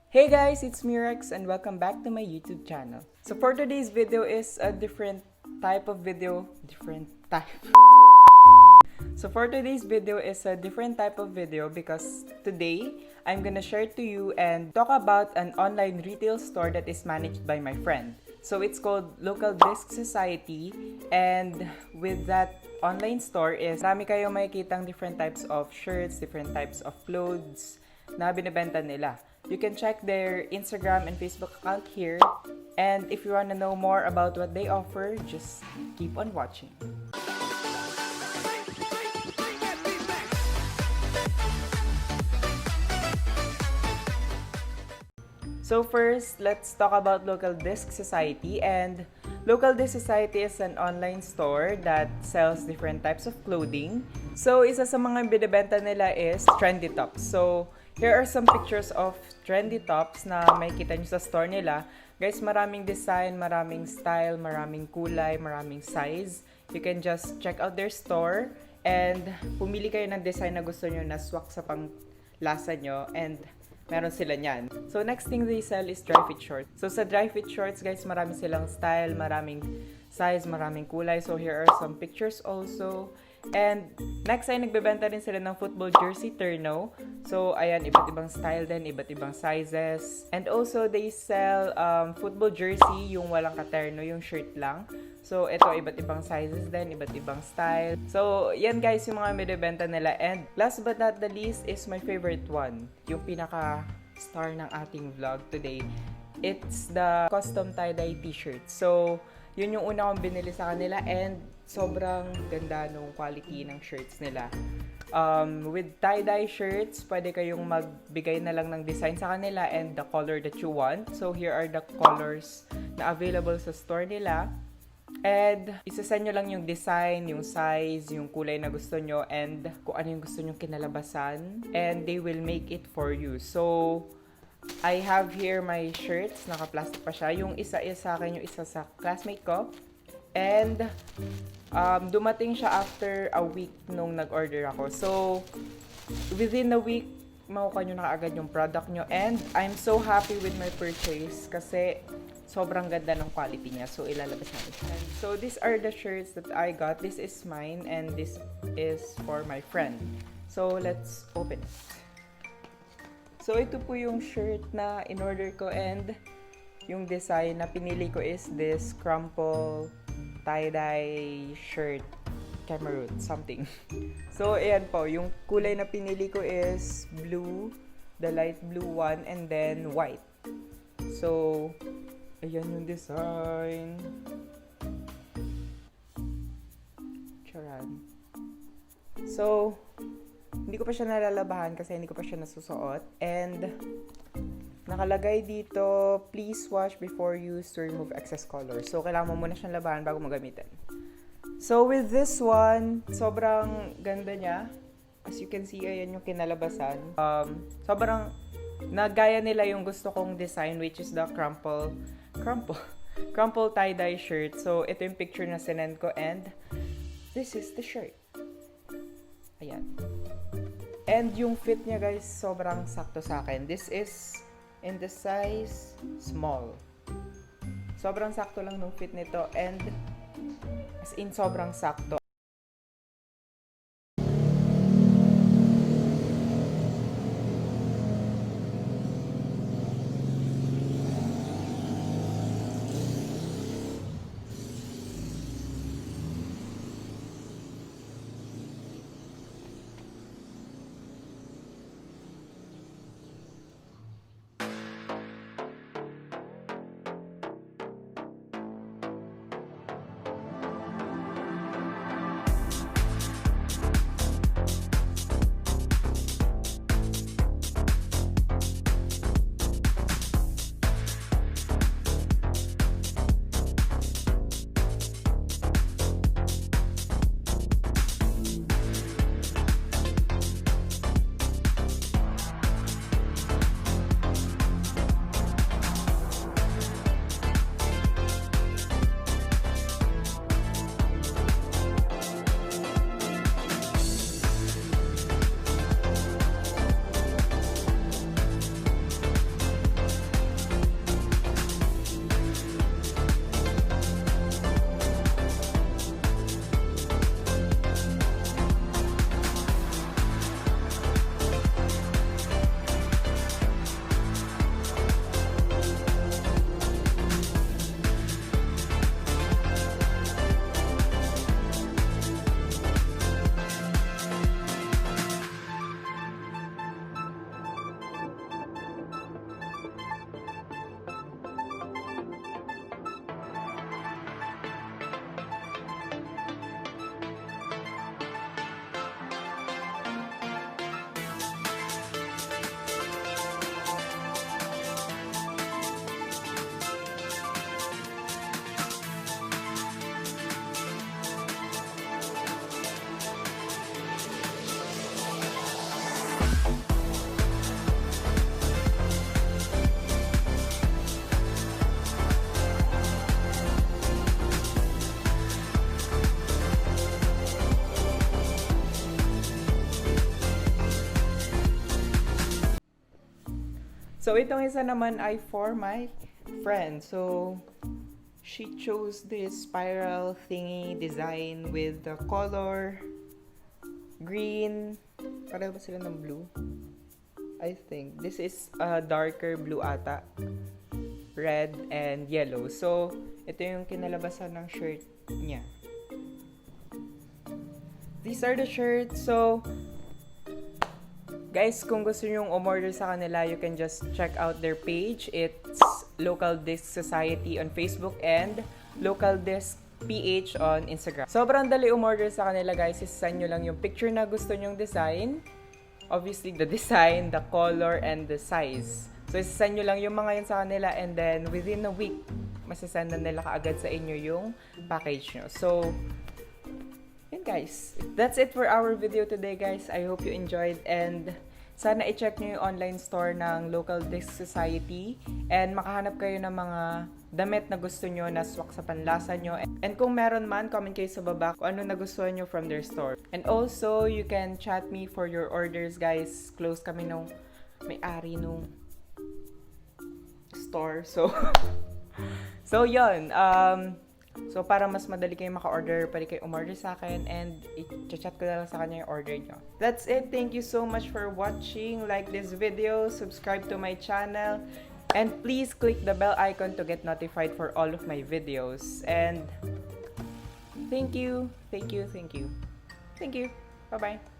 Hey guys, it's Mirex and welcome back to my YouTube channel. So for today's video is a different type of video, So for today's video is a different type of video because today I'm gonna share to you and talk about an online retail store that is managed by my friend. So it's called Local Disc Society, and with that online store is marami kayong makikitang different types of shirts, different types of clothes na binibenta nila. You can check their Instagram and Facebook account here, and if you want to know more about what they offer, just keep on watching. So first, let's talk about Local Disc Society. And Local Disc Society is an online store that sells different types of clothing. So isa sa mga binibenta nila is trendy tops. So here are some pictures of trendy tops na makikita nyo sa store nila. Guys, maraming design, maraming style, maraming kulay, maraming size. You can just check out their store and pumili kayo ng design na gusto nyo na swak sa panglasa nyo, and meron sila niyan. So, next thing they sell is dry fit shorts. So, sa dry fit shorts, guys, marami silang style, maraming size, maraming kulay. So, here are some pictures also. And next ay nagbebenta din sila ng football jersey terno. So, ayan, iba't ibang style din, iba't ibang sizes. And also, they sell football jersey, yung walang katerno, yung shirt lang. So, ito, iba't ibang sizes din, iba't ibang style. So, yan guys, yung mga binibenta nila. And last but not the least is my favorite one, yung pinaka-star ng ating vlog today. It's the custom tie-dye t-shirt. So, yun yung una kong binili sa kanila, and sobrang ganda nung quality ng shirts nila. With tie-dye shirts, pwede kayong magbigay na lang ng design sa kanila and the color that you want. So, here are the colors na available sa store nila. And isasend nyo lang yung design, yung size, yung kulay na gusto nyo, and kung ano yung gusto nyo kinalabasan. And they will make it for you. So, I have here my shirts. Naka-plastic pa siya. Yung isa is sa akin, yung isa sa classmate ko. And dumating siya after a week nung nag-order ako. So, within a week, makukuha nyo na kaagad yung product nyo. And I'm so happy with my purchase kasi sobrang ganda ng quality niya. So, ilalabas natin siya. So, these are the shirts that I got. This is mine and this is for my friend. So, let's open it. So, ito po yung shirt na in-order ko, and yung design na pinili ko is this crumple tie-dye shirt. Cameroon, something. So, ayan po. Yung kulay na pinili ko is blue, the light blue one, and then white. So, ayan yung design. Charan. So, hindi ko pa siya nalalabahan kasi hindi ko pa siya nasusuot. And, nakalagay dito, please wash before use to remove excess color. So, kailangan mo muna siyang labahan bago mo gamitin. So, with this one, sobrang ganda niya. As you can see, ayan yung kinalabasan. Sobrang nagaya nila yung gusto kong design, which is the crumple tie-dye shirt. So, ito yung picture na sinend ko, and this is the shirt. Ayan. And yung fit niya, guys, sobrang sakto sa akin. This is in the size small. Sobrang sakto lang nung fit nito, and as in sobrang sakto. So, itong isa naman ay for my friend. So, she chose this spiral thingy design with the color green. Pareho ba sila ng blue? I think. This is a darker blue ata. Red and yellow. So, ito yung kinalabasan ng shirt niya. These are the shirts. So, guys, kung gusto nyong umorder sa kanila, you can just check out their page. It's Local Disc Society on Facebook and Local Disc PH on Instagram. Sobrang dali umorder sa kanila, guys. Isasend nyo lang yung picture na gusto nyong design. Obviously, the design, the color, and the size. So, isasend nyo lang yung mga yun sa kanila and then within a week, masasend na nila kaagad sa inyo yung package nyo. So, yun guys. That's it for our video today, guys. I hope you enjoyed and sana i-check nyo yung online store ng Local Disc Society and makahanap kayo ng mga damit na gusto nyo na swak sa panlasa nyo. And kung meron man, comment kayo sa baba kung ano nagustuhan nyo from their store. And also, you can chat me for your orders, guys. Close kami nung may-ari nung store. So yun. So, para mas madali kayo maka-order, pwede kayo umorder sa akin and i-chat ko na lang sa kanya yung order nyo. That's it. Thank you so much for watching. Like this video, subscribe to my channel, and please click the bell icon to get notified for all of my videos. And thank you. Thank you. Thank you. Thank you. Bye-bye.